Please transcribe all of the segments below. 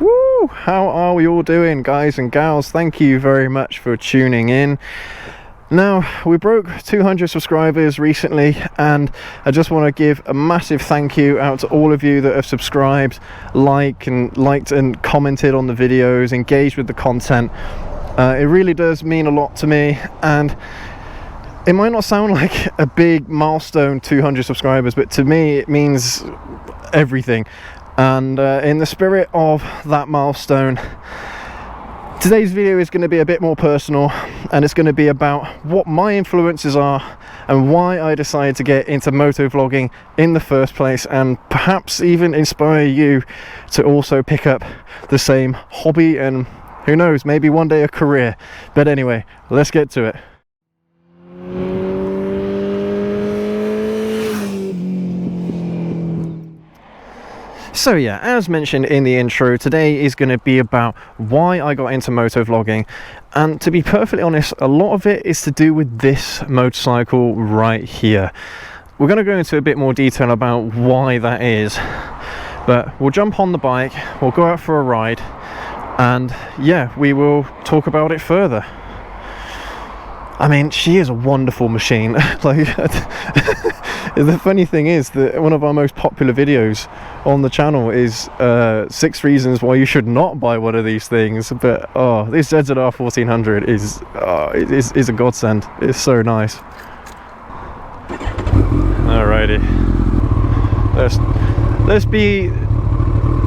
Woo! How are we all doing, guys and gals? Thank you very much for tuning in. Now, we broke 200 subscribers recently, and I just want to give a massive thank you out to all of you that have subscribed, liked and commented on the videos, engaged with the content. It really does mean a lot to me, and it might not sound like a big milestone, 200 subscribers, but to me it means everything. And in the spirit of that milestone, today's video is going to be a bit more personal, and it's going to be about what my influences are and why I decided to get into motovlogging in the first place, and perhaps even inspire you to also pick up the same hobby and, who knows, maybe one day a career. But anyway, let's get to it. So yeah, as mentioned in the intro, today is going to be about why I got into motovlogging, and to be perfectly honest, a lot of it is to do with this motorcycle right here. We're going to go into a bit more detail about why that is, but we'll jump on the bike, we'll go out for a ride, and yeah, we will talk about it further. I mean, she is a wonderful machine. Like, the funny thing is that one of our most popular videos on the channel is 6 reasons why you should not buy one of these things. But oh, this ZZR1400 is a godsend. It's so nice. Alrighty,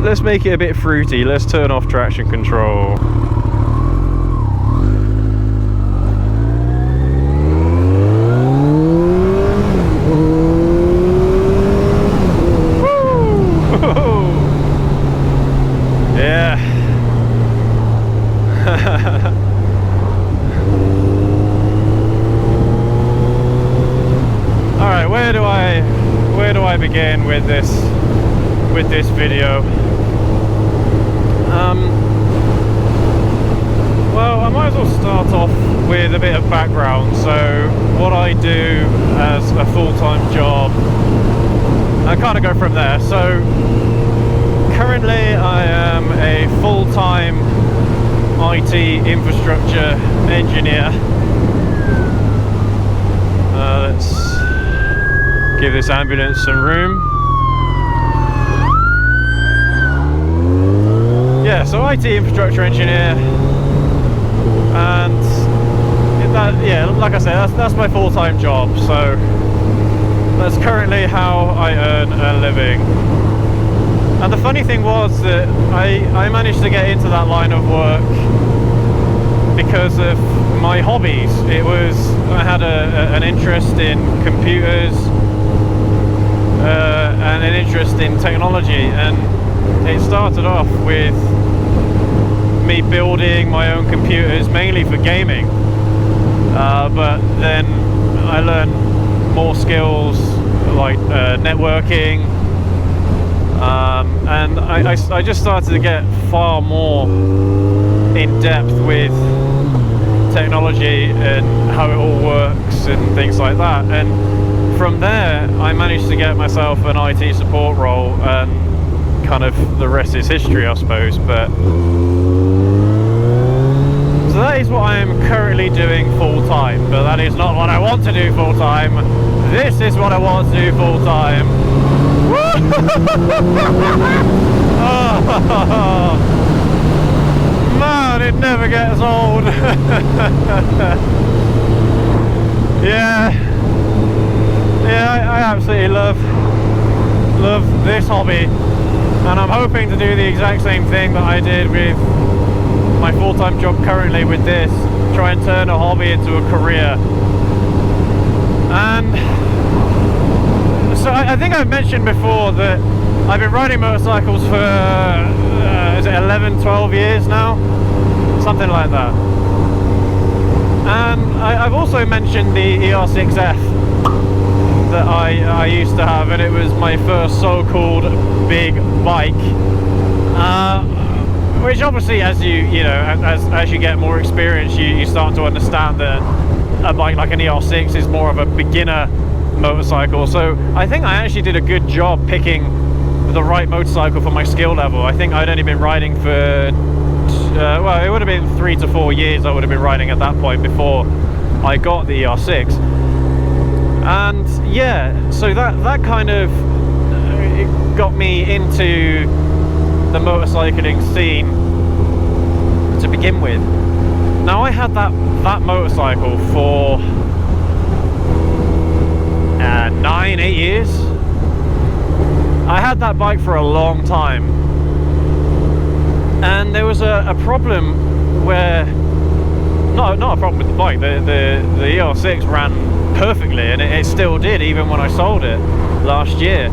let's make it a bit fruity. Let's turn off traction control. Alright, where do I begin with this video? Well, I might as well start off with a bit of background. So what I do as a full-time job, I kind of go from there. So currently I am a full-time IT infrastructure engineer. Let's give this ambulance some room. Yeah, so IT infrastructure engineer, and that, yeah, like I said, that's my full-time job. So that's currently how I earn a living. And the funny thing was that I managed to get into that line of work because of my hobbies. I had an interest in computers and an interest in technology, and it started off with me building my own computers mainly for gaming, but then I learned more skills like networking, and I just started to get far more in depth with technology and how it all works and things like that. And from there I managed to get myself an IT support role, and kind of the rest is history, I suppose. But so that is what I am currently doing full time, but that is not what I want to do full time. This is what I want to do full time. Oh, man, it never gets old. Yeah, I absolutely love this hobby, and I'm hoping to do the exact same thing that I did with my full-time job currently with this, try and turn a hobby into a career. And so I think I've mentioned before that I've been riding motorcycles for is it 11, 12 years now? Something like that. And I've also mentioned the ER6F that I used to have, and it was my first so-called big bike. Which obviously, as you get more experience, you start to understand that a bike like an ER6 is more of a beginner motorcycle. So I think I actually did a good job picking the right motorcycle for my skill level. I think I'd only been riding for well, it would have been 3 to 4 years I would have been riding at that point before I got the ER6. And yeah, so that kind of it got me into the motorcycling scene to begin with. Now, I had that motorcycle for 9-8 years. I had that bike for a long time, and there was a problem where not a problem with the bike. The ER6 ran perfectly, and it still did even when I sold it last year.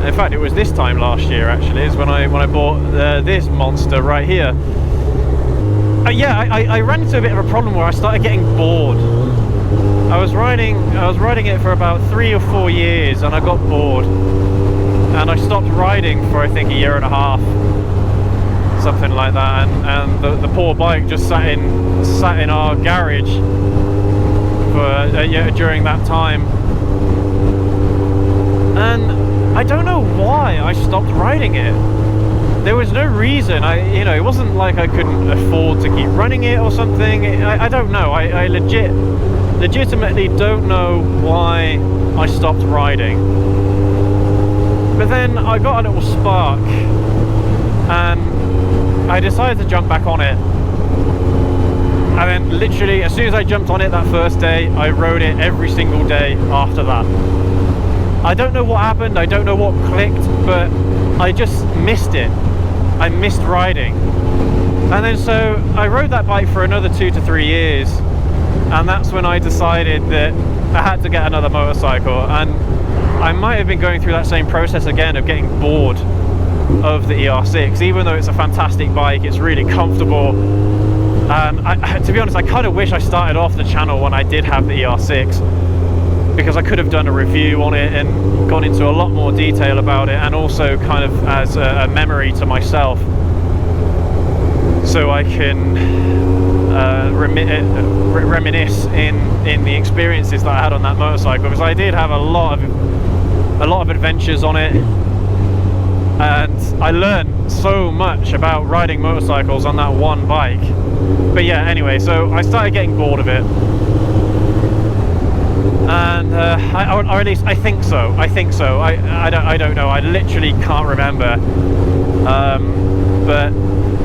In fact, it was this time last year actually is when I bought this monster right here. Yeah, I ran into a bit of a problem where I started getting bored. I was riding it for about 3 or 4 years, and I got bored, and I stopped riding for I think a year and a half, something like that. And the poor bike just sat in our garage for during that time. And I don't know why I stopped riding it. There was no reason. It wasn't like I couldn't afford to keep running it or something. I don't know. I legitimately don't know why I stopped riding. But then I got a little spark, and I decided to jump back on it. And then literally as soon as I jumped on it that first day, I rode it every single day after that. I don't know what happened, I don't know what clicked, but I just missed it. I missed riding. And then so I rode that bike for another 2 to 3 years, and that's when I decided that I had to get another motorcycle. And I might have been going through that same process again of getting bored of the ER6, even though it's a fantastic bike, it's really comfortable. To be honest, I kind of wish I started off the channel when I did have the ER6, because I could have done a review on it and gone into a lot more detail about it, and also kind of as a memory to myself, so I can reminisce in the experiences that I had on that motorcycle, because I did have a lot of adventures on it, and I learned so much about riding motorcycles on that one bike. But yeah, anyway, so I started getting bored of it, and or at least I think so. I don't know. I literally can't remember. But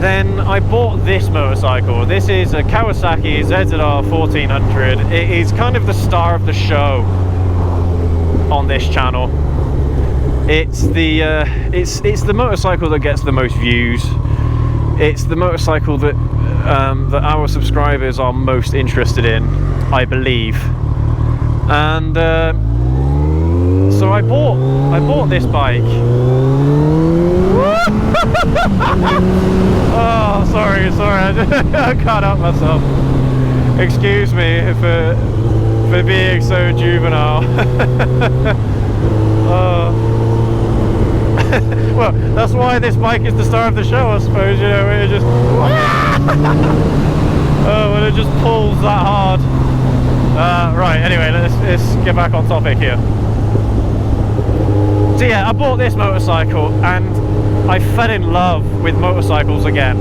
then I bought this motorcycle. This is a Kawasaki ZZR1400. It is kind of the star of the show on this channel. It's the motorcycle that gets the most views. It's the motorcycle that that our subscribers are most interested in, I believe. And so I bought this bike. Oh, sorry, I can't help myself. Excuse me for being so juvenile. Well, that's why this bike is the star of the show, I suppose. You know, it just when it just pulls that hard. Right, anyway, let's get back on topic here. So yeah, I bought this motorcycle and I fell in love with motorcycles again.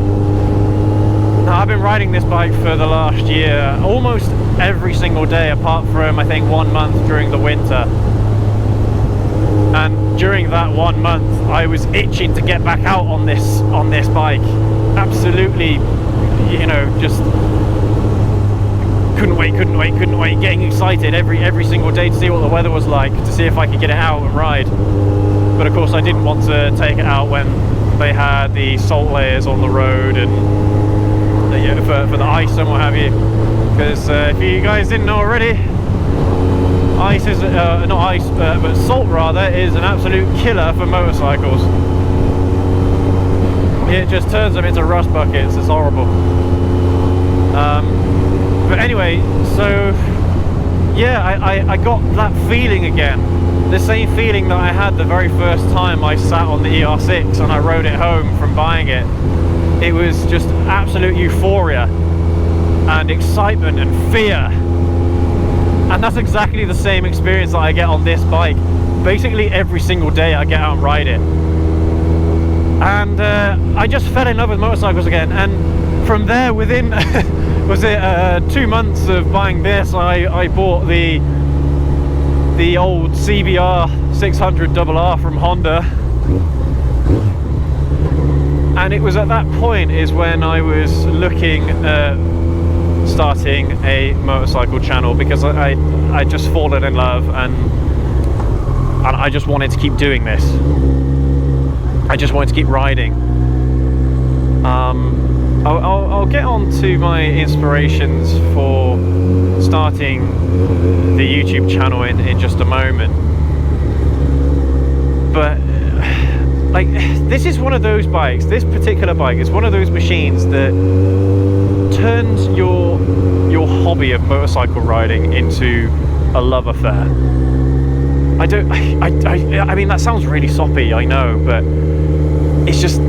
Now, I've been riding this bike for the last year, almost every single day, apart from I think 1 month during the winter. And during that 1 month, I was itching to get back out on this bike. Absolutely, you know, just couldn't wait, getting excited every single day to see what the weather was like, to see if I could get it out and ride. But of course I didn't want to take it out when they had the salt layers on the road and for the ice and what have you, because if you guys didn't know already, ice is not ice but salt rather is an absolute killer for motorcycles. It just turns them into rust buckets. It's horrible. But anyway, so yeah, I got that feeling again, the same feeling that I had the very first time I sat on the ER6 and I rode it home from buying it. It was just absolute euphoria and excitement and fear, and that's exactly the same experience that I get on this bike. basically every single day I get out and ride it. And I just fell in love with motorcycles again, and from there, within was it 2 months of buying this, I bought the old ZZR1400 from Honda. And it was at that point is when I was looking at starting a motorcycle channel, because I just fallen in love, and I just wanted to keep doing this. I just wanted to keep riding. I'll get on to my inspirations for starting the YouTube channel in just a moment. But like, this is one of those bikes, this particular bike is one of those machines that turns your hobby of motorcycle riding into a love affair. I mean, that sounds really soppy, I know, but it's just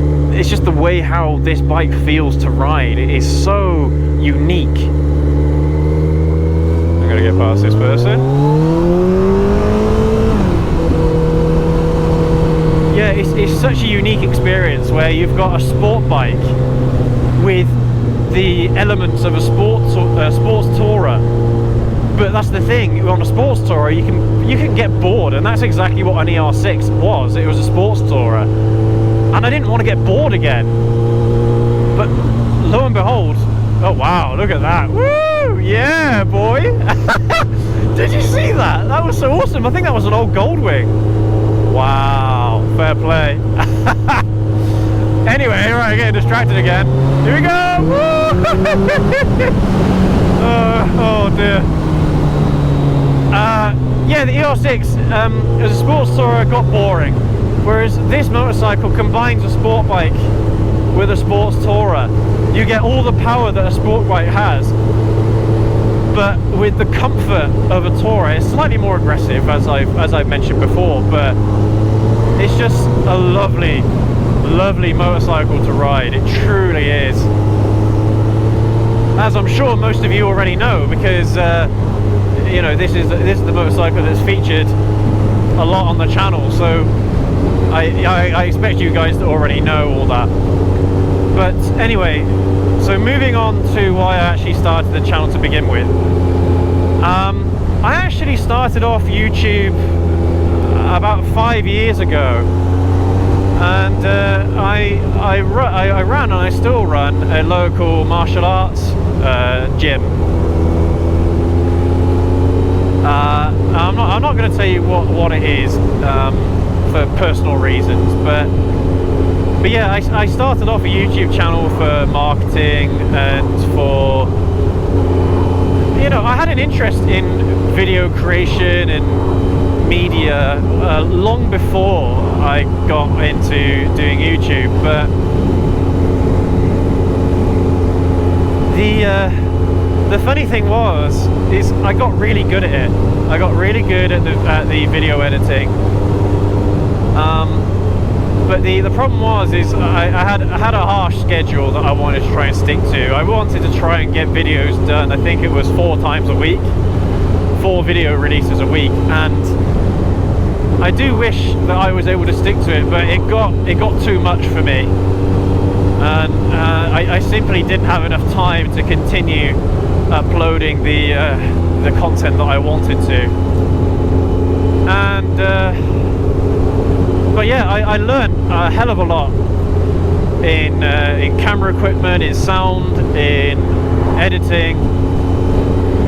the way how this bike feels to ride. It is so unique. I'm gonna get past this person. Yeah, it's such a unique experience where you've got a sport bike with the elements of a sports tourer. But that's the thing, on a sports tourer you can get bored, and that's exactly what an ER6 was. It was a sports tourer, and I didn't want to get bored again. But lo and behold, oh wow, look at that. Woo! Yeah, boy. Did you see that? That was so awesome. I think that was an old Goldwing. Wow, fair play. Anyway, right, getting distracted again. Here we go. Woo! Oh dear. Yeah, the ER6 as a sports tourer got boring, whereas this motorcycle combines a sport bike with a sports tourer. You get all the power that a sport bike has, but with the comfort of a tourer. It's slightly more aggressive, as I've mentioned before, but it's just a lovely motorcycle to ride. It truly is, as I'm sure most of you already know, because you know, this is the motorcycle that's featured a lot on the channel, so I expect you guys to already know all that. But anyway, so moving on to why I actually started the channel to begin with. I actually started off YouTube about 5 years ago, and I ran, and I still run, a local martial arts gym. I'm not going to tell you what it is for personal reasons, but yeah, I started off a YouTube channel for marketing and for, you know, I had an interest in video creation and media long before I got into doing YouTube, but the funny thing is I got really good at it. I got really good at the video editing. But the problem is I had a harsh schedule that I wanted to try and stick to. I wanted to try and get videos done. I think it was 4 times a week, 4 video releases a week, and I do wish that I was able to stick to it, but it got too much for me, and I simply didn't have enough time to continue uploading the content that I wanted to. And but yeah, I learned a hell of a lot in camera equipment, in sound, in editing,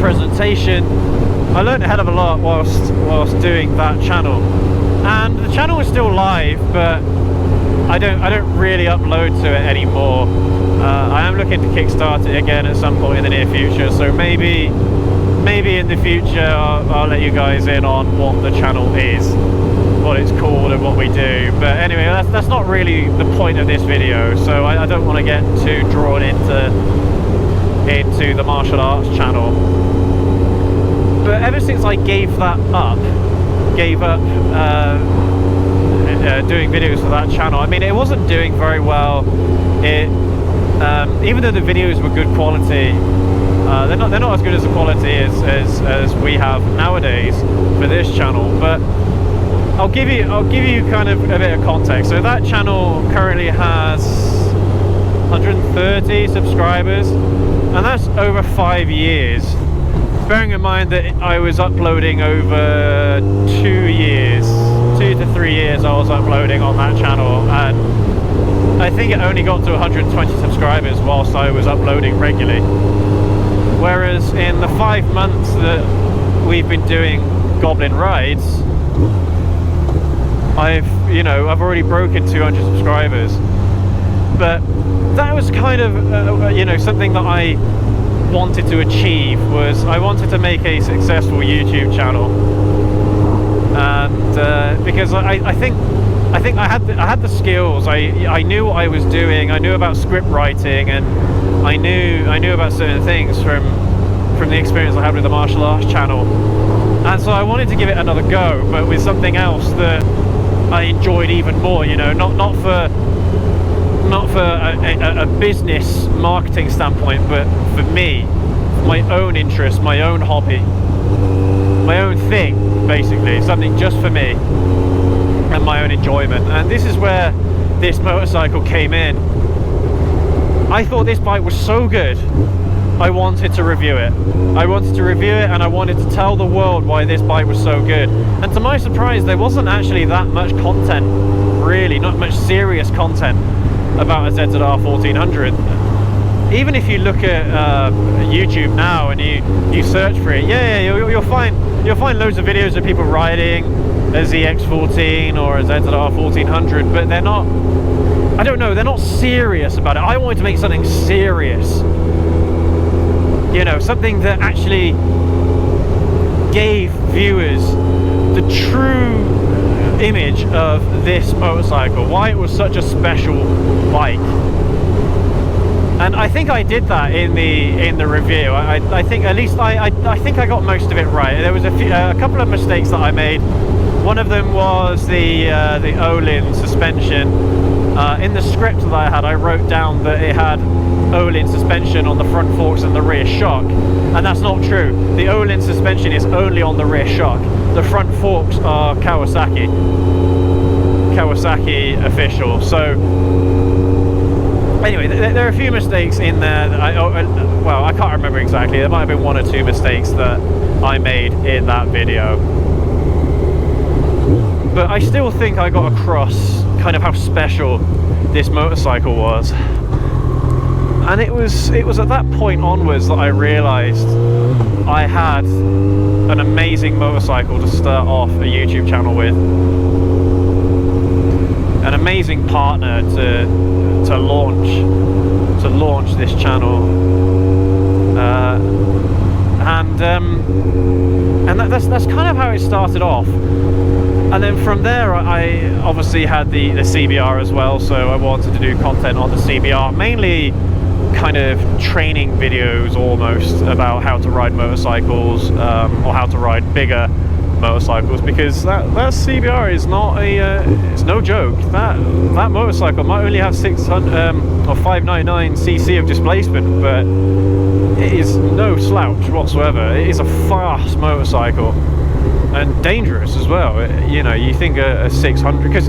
presentation. I learned a hell of a lot whilst doing that channel, and the channel is still live, but I don't really upload to it anymore. I am looking to kickstart it again at some point in the near future, so maybe in the future I'll let you guys in on what the channel is, what it's called, and what we do. But anyway, that's not really the point of this video, so I don't want to get too drawn into the martial arts channel. But ever since I gave up doing videos for that channel, I mean, it wasn't doing very well. Even though the videos were good quality, they're not as good as the quality as we have nowadays for this channel. But I'll give you kind of a bit of context. So that channel currently has 130 subscribers, and that's over 5 years. Bearing in mind that I was uploading over 2 years, 2 to 3 years I was uploading on that channel, and I think it only got to 120 subscribers whilst I was uploading regularly. Whereas in the 5 months that we've been doing GoblinRides, I've already broken 200 subscribers. But that was kind of something that I wanted to achieve. Was I wanted to make a successful YouTube channel, and because I think I had the skills. I knew what I was doing. I knew about script writing, and I knew about certain things from the experience I had with the martial arts channel. And so I wanted to give it another go, but with something else that I enjoyed even more. Not for a business marketing standpoint, but for me, my own interest, my own hobby, my own thing, basically, something just for me and my own enjoyment. And this is where this motorcycle came in. I thought this bike was so good, I wanted to review it. I wanted to review it, and I wanted to tell the world why this bike was so good. And to my surprise, there wasn't actually that much content, really, not much serious content about a ZZR1400. Even if you look at YouTube now and you search for it, you'll find loads of videos of people riding a ZX14 or a ZZR1400, but they're not, I don't know, they're not serious about it. I wanted to make something serious, something that actually gave viewers the true image of this motorcycle, why it was such a special bike. And I think I did that in the review. I think at least I think I got most of it right. There was a couple of mistakes that I made. One of them was the Olin suspension. In the script that I had, I wrote down that it had Olin suspension on the front forks and the rear shock, and that's not true. The Olin suspension is only on the rear shock. The front forks are Kawasaki official. So anyway, there are a few mistakes in there that I can't remember exactly. There might have been 1 or 2 mistakes that I made in that video, but I still think I got across kind of how special this motorcycle was. And it was at that point onwards that I realized I had an amazing motorcycle to start off a YouTube channel with, an amazing partner to launch this channel, and that's kind of how it started off. And then from there, I obviously had the CBR as well, so I wanted to do content on the CBR, mainly kind of training videos almost about how to ride motorcycles, or how to ride bigger motorcycles, because that CBR is not it's no joke. That motorcycle might only have 600 or 599 cc of displacement, but it is no slouch whatsoever. It is a fast motorcycle and dangerous as well. You think a 600, because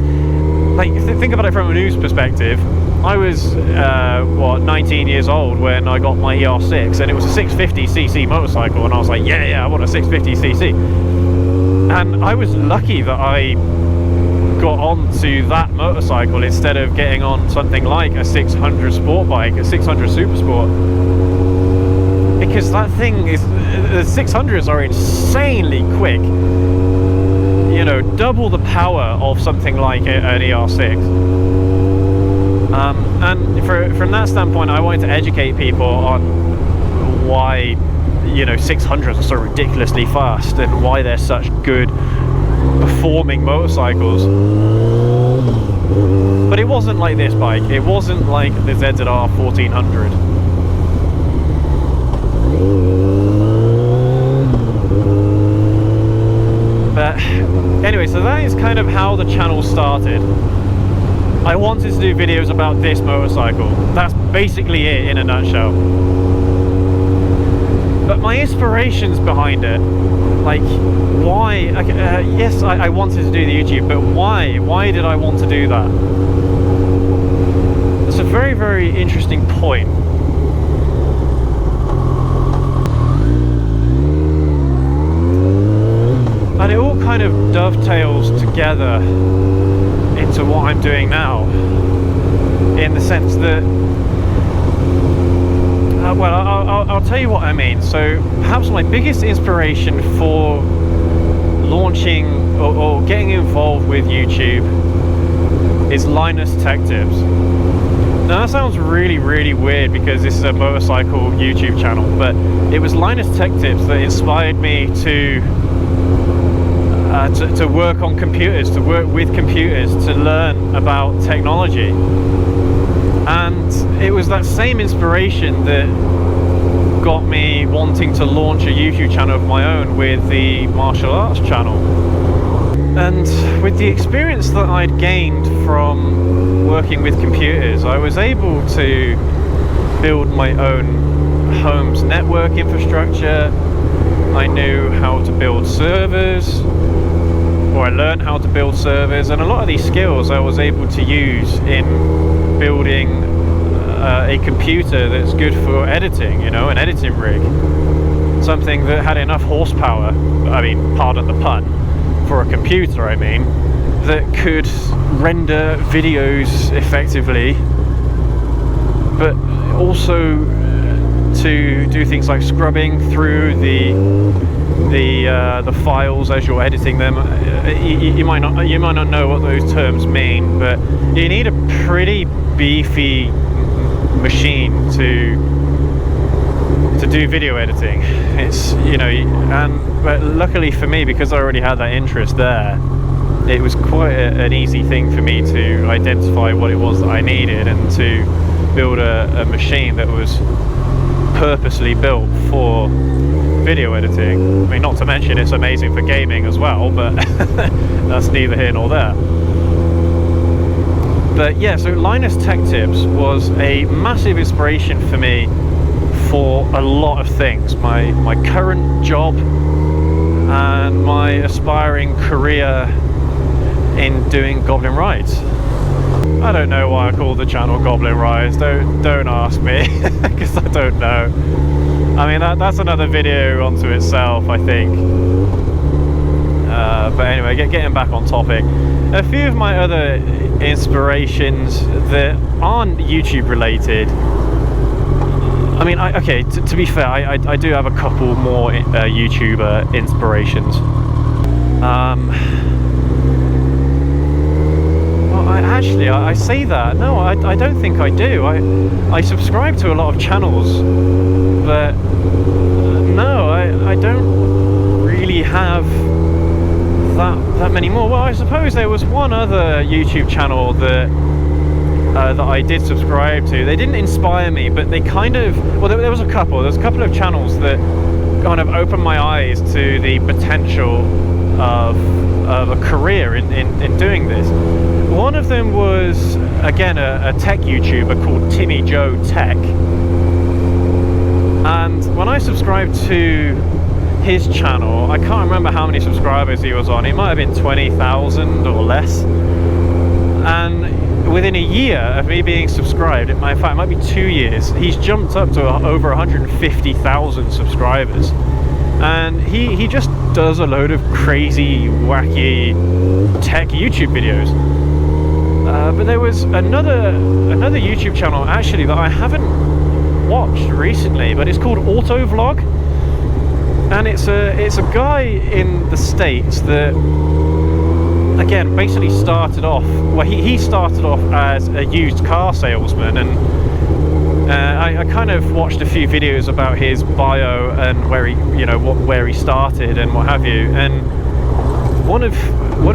think about it from a news perspective. I was 19 years old when I got my ER6, and it was a 650cc motorcycle, and I was like, yeah, I want a 650cc. And I was lucky that I got onto that motorcycle instead of getting on something like a 600 sport bike, a 600 Super Sport, because that thing is, the 600s are insanely quick. Double the power of something like an ER6. And from that standpoint, I wanted to educate people on why 600s are so ridiculously fast and why they're such good performing motorcycles. But it wasn't like this bike. It wasn't like the ZZR1400. But anyway, so that is kind of how the channel started. I wanted to do videos about this motorcycle. That's basically it in a nutshell. But my inspirations behind it, like why, yes, I wanted to do the YouTube, but why did I want to do that? It's a very, very interesting point. And it all kind of dovetails together into what I'm doing now, in the sense that well, I'll tell you what I mean. So perhaps my biggest inspiration for launching or getting involved with YouTube is Linus Tech Tips. Now that sounds really, really weird because this is a motorcycle YouTube channel, but it was Linus Tech Tips that inspired me to work on computers, to work with computers, to learn about technology. And it was that same inspiration that got me wanting to launch a YouTube channel of my own with the martial arts channel. And with the experience that I'd gained from working with computers, I was able to build my own home's network infrastructure. I knew how to build servers, or I learned how to build servers, and a lot of these skills I was able to use in building a computer that's good for editing, you know, an editing rig. Something that had enough horsepower, I mean, pardon the pun, for a computer, I mean, that could render videos effectively, but also to do things like scrubbing through the files as you're editing them. You might not know what those terms mean, but you need a pretty beefy machine to do video editing. It's, you know, but luckily for me, because I already had that interest there, it was quite an easy thing for me to identify what it was that I needed and to build a machine that was purposely built for video editing. I mean, not to mention it's amazing for gaming as well, but that's neither here nor there. But yeah, so Linus Tech Tips was a massive inspiration for me for a lot of things. My current job and my aspiring career in doing GoblinRides. I don't know why I call the channel GoblinRides. Don't ask me, because I don't know. I mean, that's another video onto itself, I think. But anyway, getting back on topic. A few of my other inspirations that aren't YouTube related. I mean, okay, to be fair, I do have a couple more YouTuber inspirations. Well, I say that. No, I don't think I do. I subscribe to a lot of channels, but no, I don't really have that many more. Well, I suppose there was one other YouTube channel that I did subscribe to. They didn't inspire me, but they kind of, well, there was a couple. There's a couple of channels that kind of opened my eyes to the potential of a career in doing this. One of them was, again, a tech YouTuber called Timmy Joe Tech. And when I subscribed to his channel, I can't remember how many subscribers he was on. It might have been 20,000 or less. And within a year of me being subscribed, in fact, it might be 2 years, he's jumped up to over 150,000 subscribers. And he just does a load of crazy, wacky tech YouTube videos. But there was another YouTube channel actually that I haven't watched recently, but it's called Motovlog, and it's a guy in the States that, again, basically started off, well, he started off as a used car salesman, and I kind of watched a few videos about his bio and where he started and what have you. And one of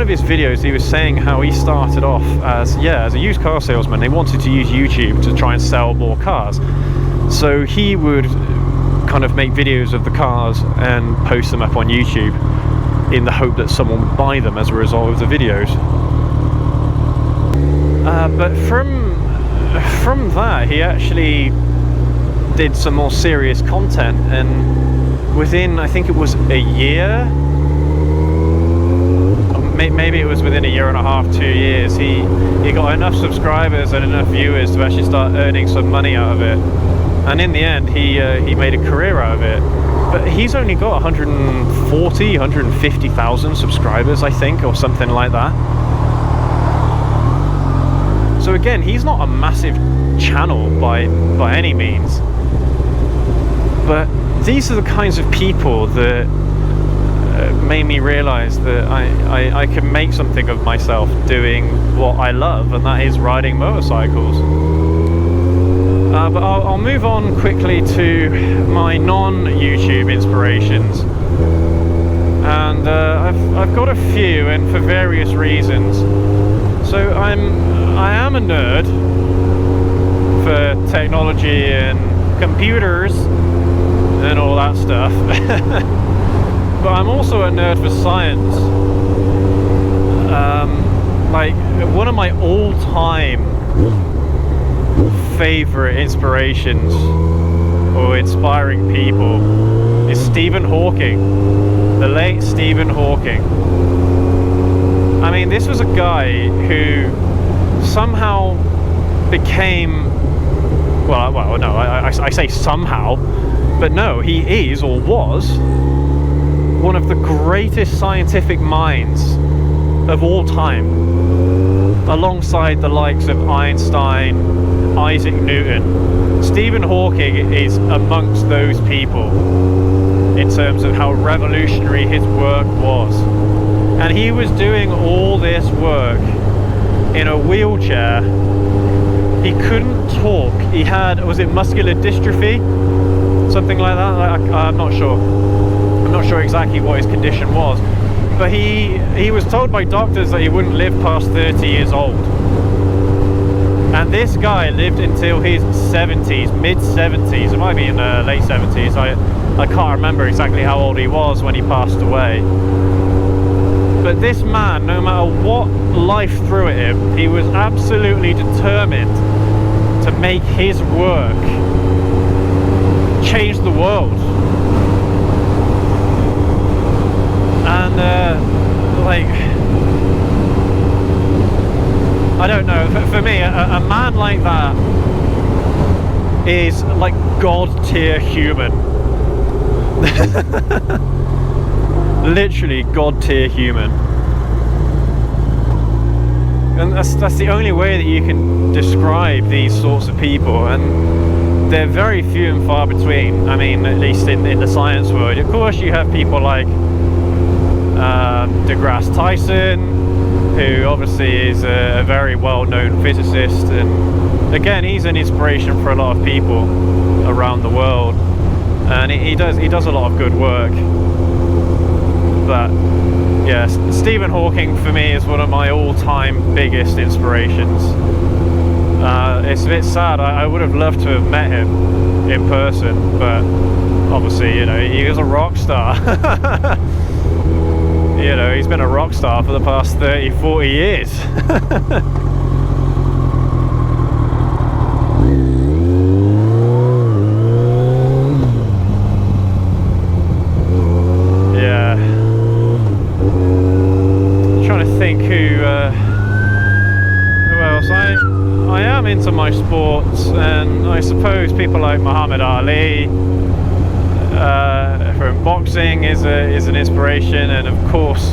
his videos, he was saying how he started off as a used car salesman. He wanted to use YouTube to try and sell more cars, so he would kind of make videos of the cars and post them up on YouTube in the hope that someone would buy them as a result of the videos. But from that, he actually did some more serious content, and within, I think it was a year, maybe it was within a year and a half, 2 years, he got enough subscribers and enough viewers to actually start earning some money out of it. And in the end, he made a career out of it. But he's only got 150,000 subscribers, I think, or something like that. So again, he's not a massive channel by any means. But these are the kinds of people that made me realize that I can make something of myself doing what I love, and that is riding motorcycles. But I'll move on quickly to my non-YouTube inspirations, and I've got a few, and for various reasons. So I am a nerd for technology and computers and all that stuff. But I'm also a nerd for science. Like, one of my all-time favorite inspirations or inspiring people is Stephen Hawking, the late Stephen Hawking. I mean, this was a guy who somehow became, well no, I say somehow, but no, he is, or was, one of the greatest scientific minds of all time, alongside the likes of Einstein, Isaac Newton. Stephen Hawking is amongst those people in terms of how revolutionary his work was. And he was doing all this work in a wheelchair. He couldn't talk. He had, was it muscular dystrophy? Something like that? I'm not sure. I'm not sure exactly what his condition was. But he was told by doctors that he wouldn't live past 30 years old. And this guy lived until his 70s, mid-70s. It might be in the late 70s. I can't remember exactly how old he was when he passed away. But this man, no matter what life threw at him, he was absolutely determined to make his work change the world. And like, I don't know, for me, a man like that is like God tier human. Literally God tier human. And that's the only way that you can describe these sorts of people, and they're very few and far between. I mean, at least in the science world. Of course you have people like deGrasse Tyson, who obviously is a very well-known physicist, and again, he's an inspiration for a lot of people around the world, and he does a lot of good work. But yeah, Stephen Hawking for me is one of my all-time biggest inspirations. It's a bit sad. I would have loved to have met him in person, but obviously, you know, he was a rock star. You know, he's been a rock star for the past 30-40 years. Yeah. I'm trying to think who else. I am into my sports, and I suppose people like Muhammad Ali from boxing is an inspiration, and of course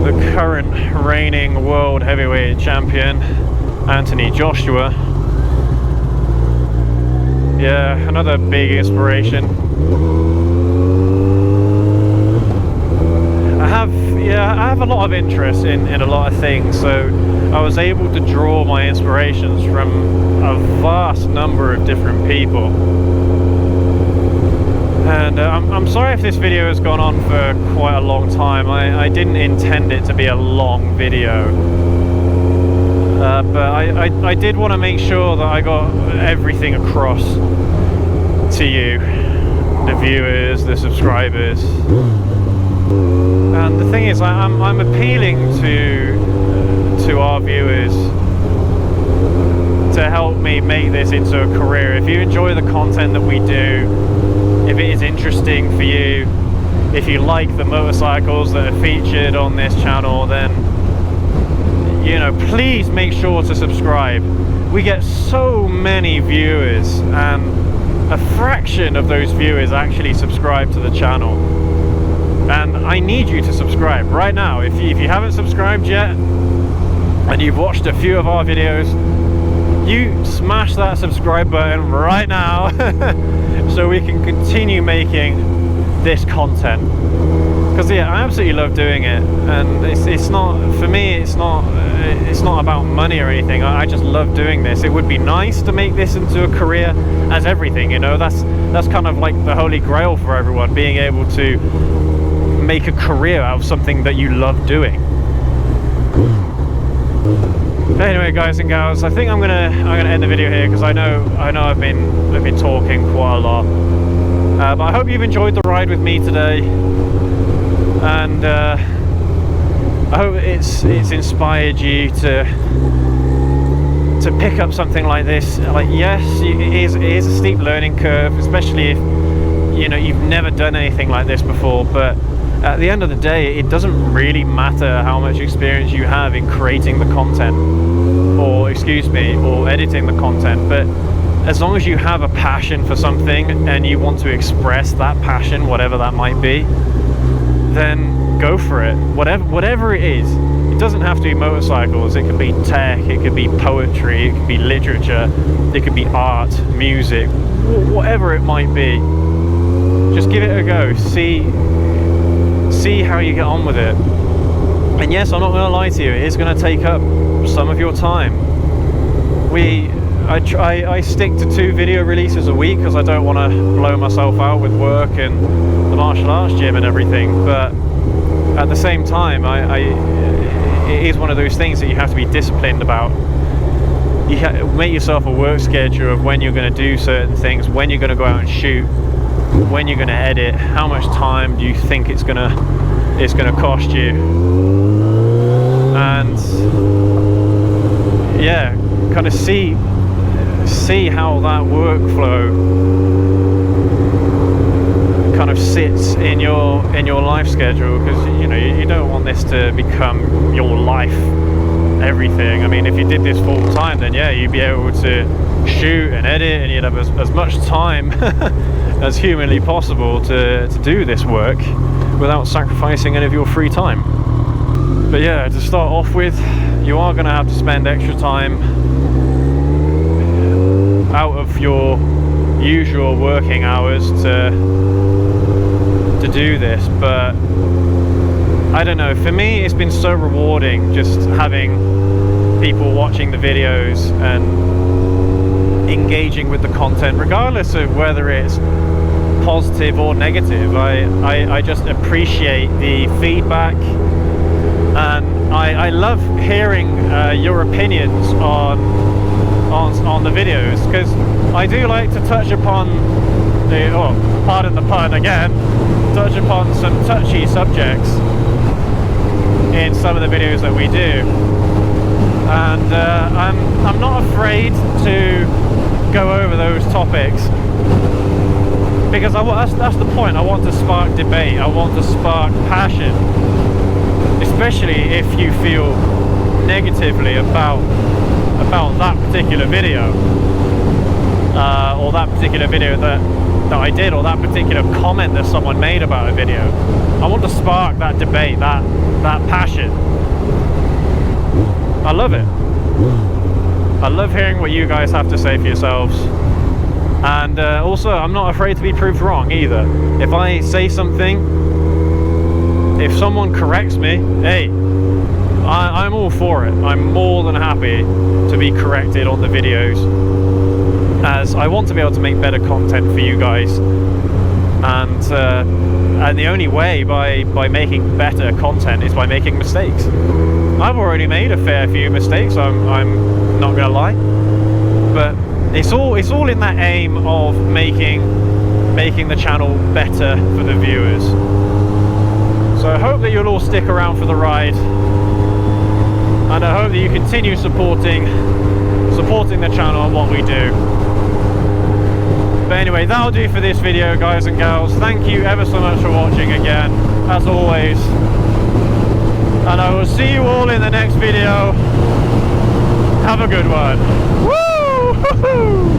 the current reigning world heavyweight champion Anthony Joshua. Yeah, another big inspiration. I have a lot of interest in a lot of things, so I was able to draw my inspirations from a vast number of different people. And I'm sorry if this video has gone on for quite a long time. I didn't intend it to be a long video, but I did want to make sure that I got everything across to you, the viewers, the subscribers. And the thing is, I'm appealing to our viewers to help me make this into a career. If you enjoy the content that we do, if it is interesting for you, if you like the motorcycles that are featured on this channel, then, you know, please make sure to subscribe. We get so many viewers, and a fraction of those viewers actually subscribe to the channel. And I need you to subscribe right now. If you haven't subscribed yet, and you've watched a few of our videos, you smash that subscribe button right now so we can continue making this content. Because yeah, I absolutely love doing it, and it's not, for me, it's not about money or anything. I just love doing this. It would be nice to make this into a career, as everything, you know. That's kind of like the holy grail for everyone, being able to make a career out of something that you love doing. Anyway, guys and gals, I think I'm gonna end the video here, because I know I've been talking quite a lot. But I hope you've enjoyed the ride with me today, and I hope it's inspired you to pick up something like this. Like, yes, it is a steep learning curve, especially if, you know, you've never done anything like this before. But at the end of the day, it doesn't really matter how much experience you have in creating the content, or editing the content. But as long as you have a passion for something and you want to express that passion, whatever that might be, then go for it. Whatever it is. It doesn't have to be motorcycles. It could be tech, it could be poetry, it could be literature, it could be art, music, whatever it might be. Just give it a go. See how you get on with it. And yes, I'm not going to lie to you, it is going to take up some of your time. I stick to 2 video releases a week because I don't want to blow myself out with work and the martial arts gym and everything. But at the same time, it is one of those things that you have to be disciplined about. You make yourself a work schedule of when you're going to do certain things, when you're going to go out and shoot, when you're going to edit, how much time do you think it's going to cost you, and yeah, kind of see how that workflow kind of sits in your life schedule, because you know, you don't want this to become your life, everything. I mean, if you did this full time, then yeah, you'd be able to shoot and edit, and you'd have as much time as humanly possible to do this work without sacrificing any of your free time. But yeah, to start off with, you are going to have to spend extra time out of your usual working hours to do this. But I don't know, for me it's been so rewarding just having people watching the videos and engaging with the content, regardless of whether it's positive or negative. I just appreciate the feedback, and I love hearing your opinions on the videos, because I do like to touch upon pardon the pun again, touch upon some touchy subjects in some of the videos that we do, and I'm not afraid to go over those topics, because that's the point. I want to spark debate, I want to spark passion, especially if you feel negatively about that particular video, or that particular video that I did, or that particular comment that someone made about a video. I want to spark that debate, that passion. I love it. I love hearing what you guys have to say for yourselves. And also, I'm not afraid to be proved wrong either. If I say something, if someone corrects me, hey, I'm all for it. I'm more than happy to be corrected on the videos, as I want to be able to make better content for you guys. And the only way by making better content is by making mistakes. I've already made a fair few mistakes, I'm not gonna lie, but it's all in that aim of making the channel better for the viewers. So I hope that you'll all stick around for the ride, and I hope that you continue supporting supporting the channel and what we do. But anyway, that'll do for this video, guys and gals. Thank you ever so much for watching again, as always. And I will see you all in the next video. Have a good one. Woo!